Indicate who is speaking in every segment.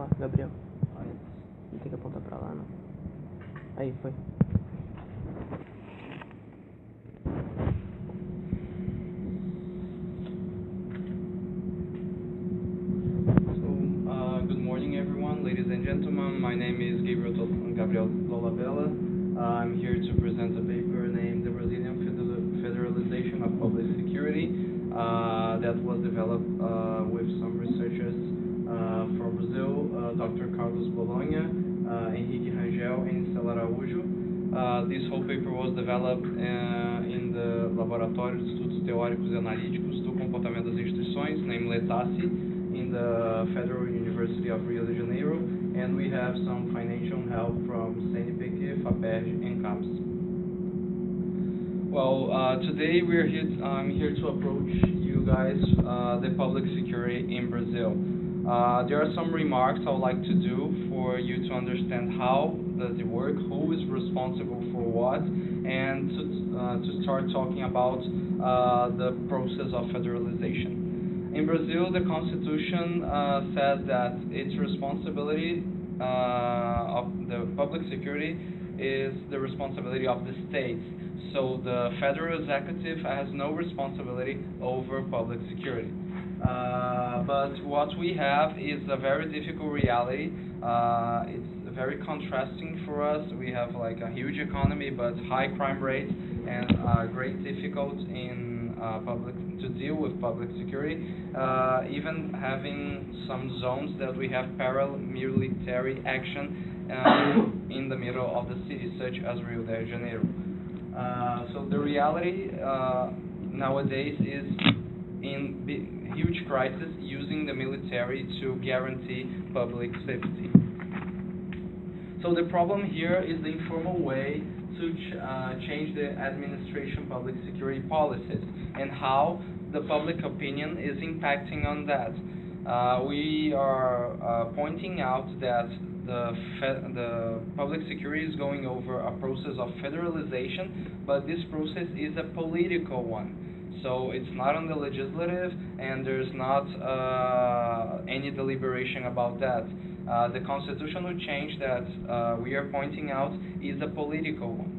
Speaker 1: lá, Gabriel. Não tem que apontar pra lá, não. Aí, foi.
Speaker 2: Good morning, everyone, ladies and gentlemen. My name is Gabriel Lolabella. I'm here to present a paper named The Brazilian Federalization of Public Security that was developed with some researchers from Brazil, Dr. Carlos Bolonha, Henrique Rangel, and Estela Araújo. This whole paper was developed in the Laboratório de Estudos Teóricos e Analíticos do Comportamento das Instituições, namely LETACI, in the Federal University of Rio de Janeiro, and we have some financial help from CNPq, FAPERJ, and CAPES. Well, today I'm here to approach you guys the public security in Brazil. There are some remarks I would like to do for you to understand how does it work, who is responsible for what, and to start talking about the process of federalization. In Brazil, the Constitution says that its responsibility of the public security is the responsibility of the states. So the federal executive has no responsibility over public security. But what we have is a very difficult reality. It's very contrasting for us. We have like a huge economy, but high crime rate and great difficulty in to deal with public security, even having some zones that we have paramilitary action in the middle of the city, such as Rio de Janeiro. So the reality nowadays is in huge crisis using the military to guarantee public safety. So the problem here is the informal way to change the administration public security policies and how the public opinion is impacting on that. We are pointing out that the public security is going over a process of federalization, but this process is a political one. So it's not on the legislative, and there's not any deliberation about that. The constitutional change that we are pointing out is a political one.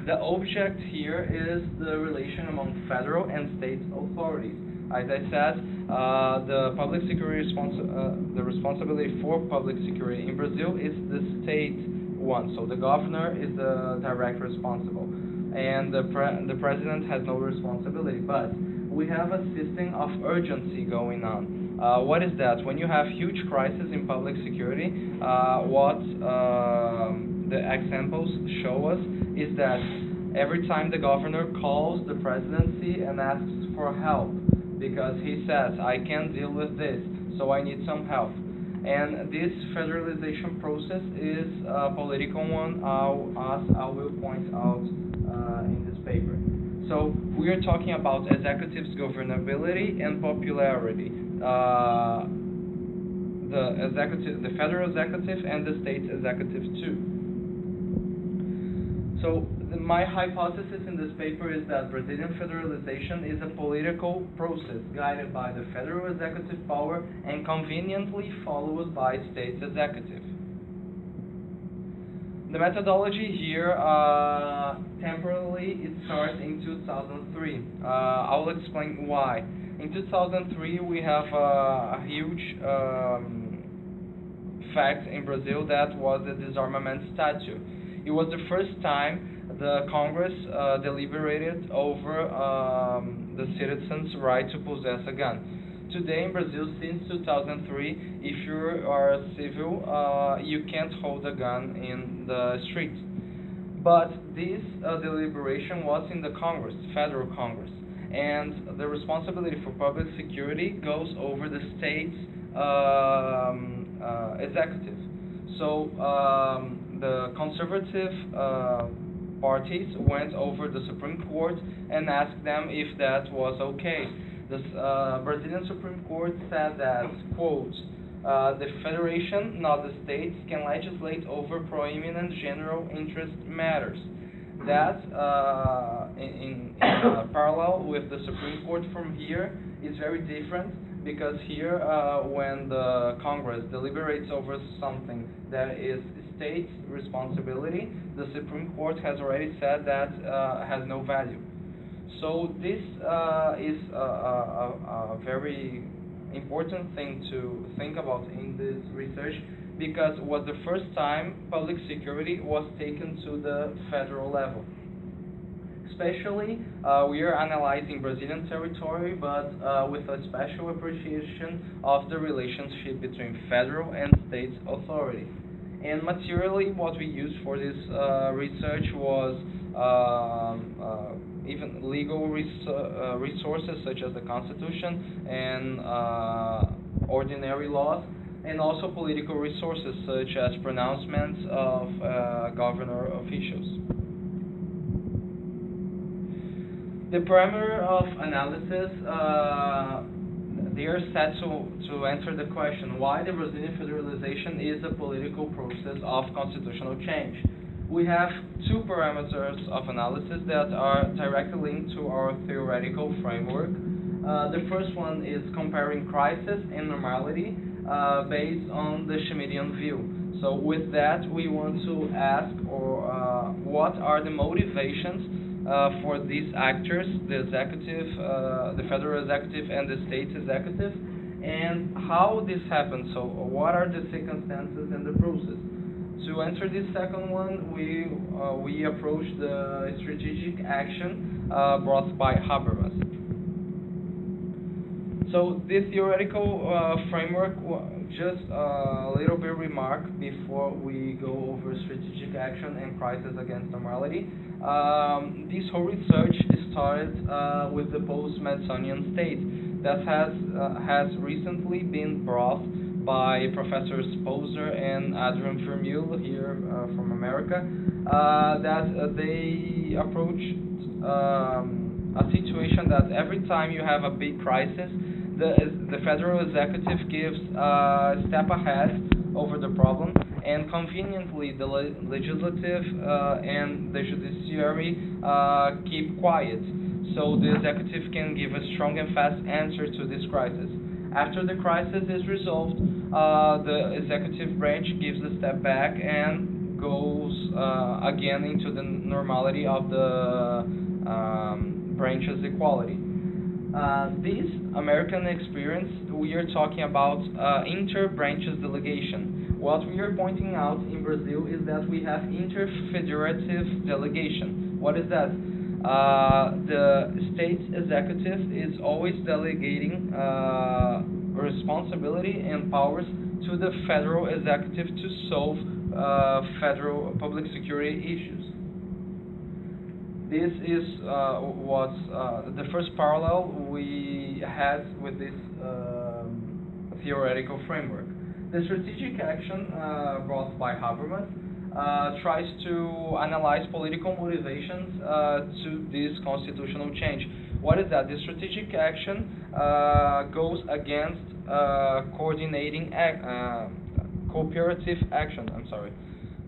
Speaker 2: The object here is the relation among federal and state authorities. As I said, the public security the responsibility for public security in Brazil is the state one. So the governor is the direct responsible, and the president has no responsibility. But we have a system of urgency going on. What is that? When you have huge crisis in public security, what the examples show us is that every time the governor calls the presidency and asks for help, because he says, I can't deal with this, so I need some help. And this federalization process is a political one, as I will point out in this paper. So we are talking about executive's governability and popularity. The federal executive and the state executive too. So my hypothesis in this paper is that Brazilian federalization is a political process guided by the federal executive power and conveniently followed by state executive. The methodology here, temporarily, it starts in 2003. I will explain why. In 2003, we have a huge fact in Brazil that was the disarmament statute. It was the first time the Congress deliberated over the citizens' right to possess a gun. Today in Brazil, since 2003, if you are a civil, you can't hold a gun in the street. But this deliberation was in the Congress, Federal Congress, and the responsibility for public security goes over the state's executive. So the conservative parties went over the Supreme Court and asked them if that was okay. The Brazilian Supreme Court said that, quote, the federation, not the states, can legislate over proeminent general interest matters. That, in parallel with the Supreme Court from here, is very different because here, when the Congress deliberates over something that is state's responsibility, the Supreme Court has already said that has no value. So this is a very important thing to think about in this research, because it was the first time public security was taken to the federal level. Especially, we are analyzing Brazilian territory, but with a special appreciation of the relationship between federal and state authority. And materially, what we used for this research was even legal resources such as the Constitution and ordinary laws, and also political resources such as pronouncements of governor officials. The parameter of analysis, they are set to answer the question why the Brazilian federalization is a political process of constitutional change. We have two parameters of analysis that are directly linked to our theoretical framework. The first one is comparing crisis and normality based on the Schmittian view. So with that, we want to ask what are the motivations for these actors, the executive, the federal executive and the state executive, and how this happens. So what are the circumstances and the process? To answer this second one, we approach the strategic action brought by Habermas. So this theoretical framework, just a little bit remark before we go over strategic action and crisis against normality. This whole research started with the post-Madisonian state that has recently been brought by Professors Poser and Adrian Vermeule here from America, that they approached a situation that every time you have a big crisis, the federal executive gives a step ahead over the problem, and conveniently the legislative and the judiciary keep quiet, so the executive can give a strong and fast answer to this crisis. After the crisis is resolved, the executive branch gives a step back and goes again into the normality of the branch's equality. This American experience, we are talking about inter-branches delegation. What we are pointing out in Brazil is that we have inter-federative delegation. What is that? The state executive is always delegating responsibility and powers to the federal executive to solve federal public security issues. This is what's the first parallel we had with this theoretical framework. The strategic action brought by Habermas tries to analyze political motivations to this constitutional change. What is that? The strategic action goes against cooperative action.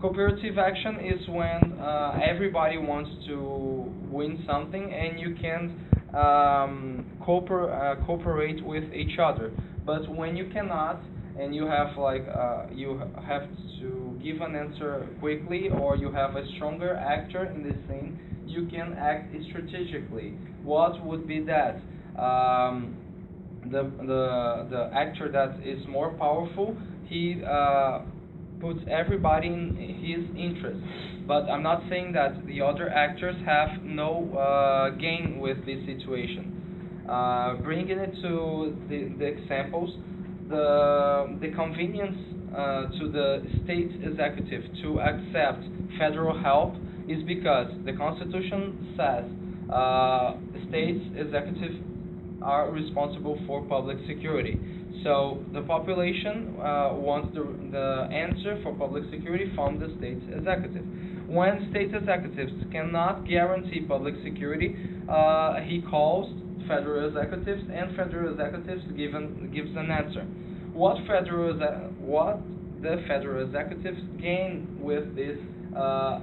Speaker 2: Cooperative action is when everybody wants to win something and you can cooperate with each other. But when you cannot, and you have you have to give an answer quickly, or you have a stronger actor in the scene, you can act strategically. What would be that? The actor that is more powerful, he puts everybody in his interest. But I'm not saying that the other actors have no gain with this situation. Bringing it to the examples, the convenience to the state executive to accept federal help is because the Constitution says states executives are responsible for public security. So the population wants the answer for public security from the state executive. When state executives cannot guarantee public security, he calls federal executives, and federal executives gives an answer. What the federal executives gain with this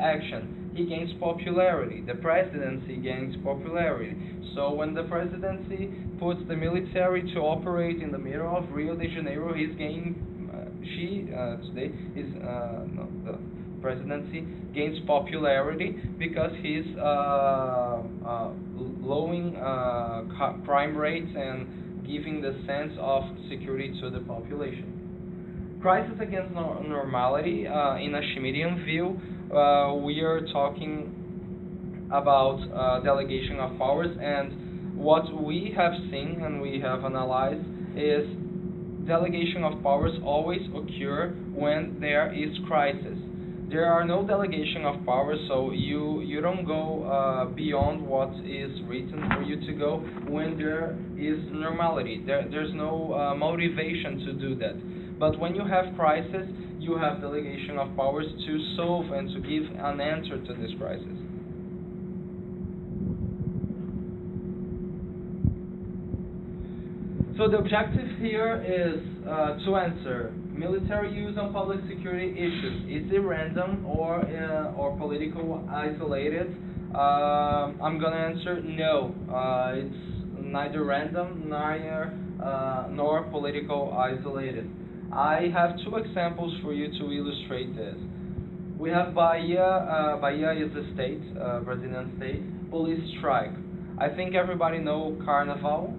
Speaker 2: action? he gains popularity. The presidency gains popularity. So when the presidency puts the military to operate in the middle of Rio de Janeiro, he's gaining. Today is no, the presidency gains popularity because he's lowering crime rates and giving the sense of security to the population. Crisis against normality, in a Schmittian view, we are talking about delegation of powers, and what we have seen and we have analyzed is delegation of powers always occur when there is crisis. There are no delegation of powers, so you don't go beyond what is written for you to go when there is normality. There's no motivation to do that. But when you have crisis, you have delegation of powers to solve and to give an answer to this crisis. So the objective here is to answer military use on public security issues. Is it random or political isolated? I'm gonna answer no. It's neither random nor political isolated. I have two examples for you to illustrate this. We have Bahia. Bahia is a state, Brazilian state. Police strike. I think everybody know Carnival.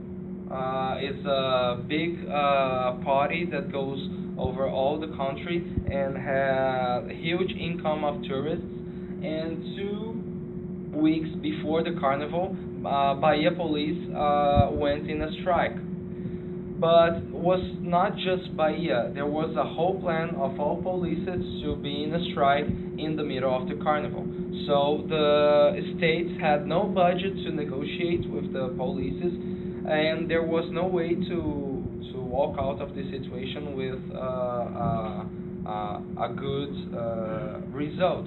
Speaker 2: It's a big party that goes over all the country and has huge income of tourists. And 2 weeks before the carnival, Bahia police went in a strike. But was not just Bahia. There was a whole plan of all police to be in a strike in the middle of the carnival. So the states had no budget to negotiate with the police, and there was no way to walk out of the situation with a good result.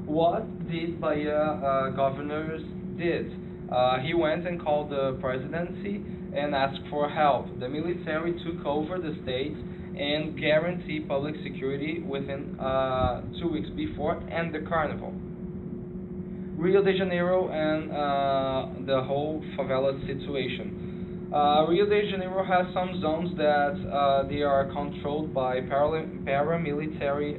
Speaker 2: What did Bahia governors did? He went and called the presidency and asked for help. The military took over the state and guaranteed public security within 2 weeks before and the carnival. Rio de Janeiro and the whole favela situation. Rio de Janeiro has some zones that they are controlled by paramilitary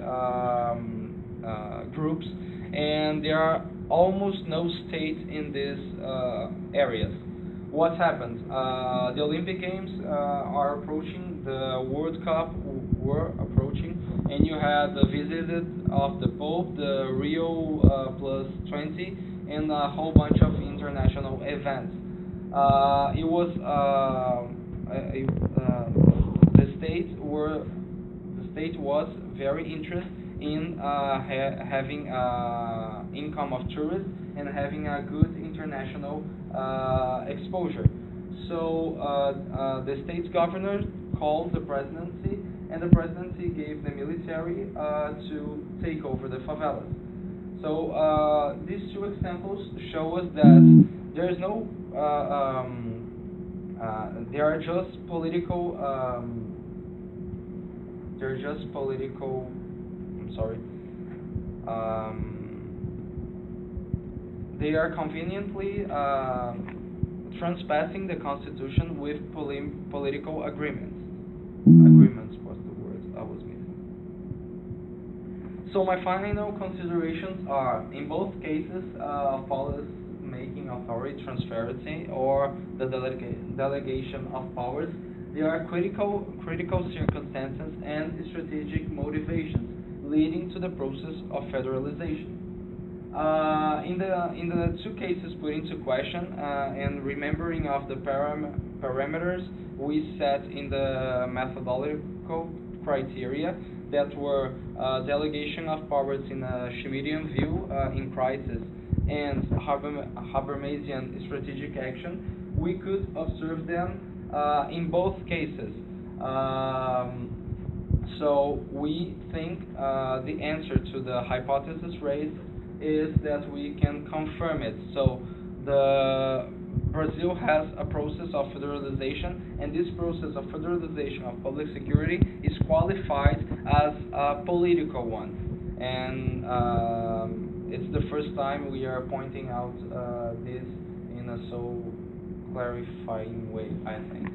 Speaker 2: groups, and there are almost no state in these areas. What happened? The Olympic Games are approaching, the World Cup were approaching, and you had the visit of the Pope, the Rio +20, and a whole bunch of international events. It was the state was very interested in having income of tourists and having a good international exposure. So the state's governor called the presidency, and the presidency gave the military to take over the favelas. So these two examples show us that there is no they are just political. They're just political. I'm sorry. They are conveniently transpassing the constitution with political agreements. Agreements was the word I was missing. So my final considerations are: in both cases, policy making authority transparency or the delegation of powers, there are critical circumstances and strategic motivations leading to the process of federalization. In the two cases put into question and remembering of the parameters we set in the methodological criteria that were delegation of powers in a Schmittian view in crisis and Habermasian strategic action, we could observe them in both cases. So we think the answer to the hypothesis raised is that we can confirm it. So Brazil has a process of federalization, and this process of federalization of public security is qualified as a political one, and it's the first time we are pointing out this in a so clarifying way, I think.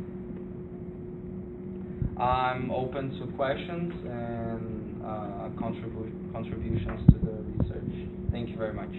Speaker 2: I'm open to questions and contributions to the research. Thank you very much.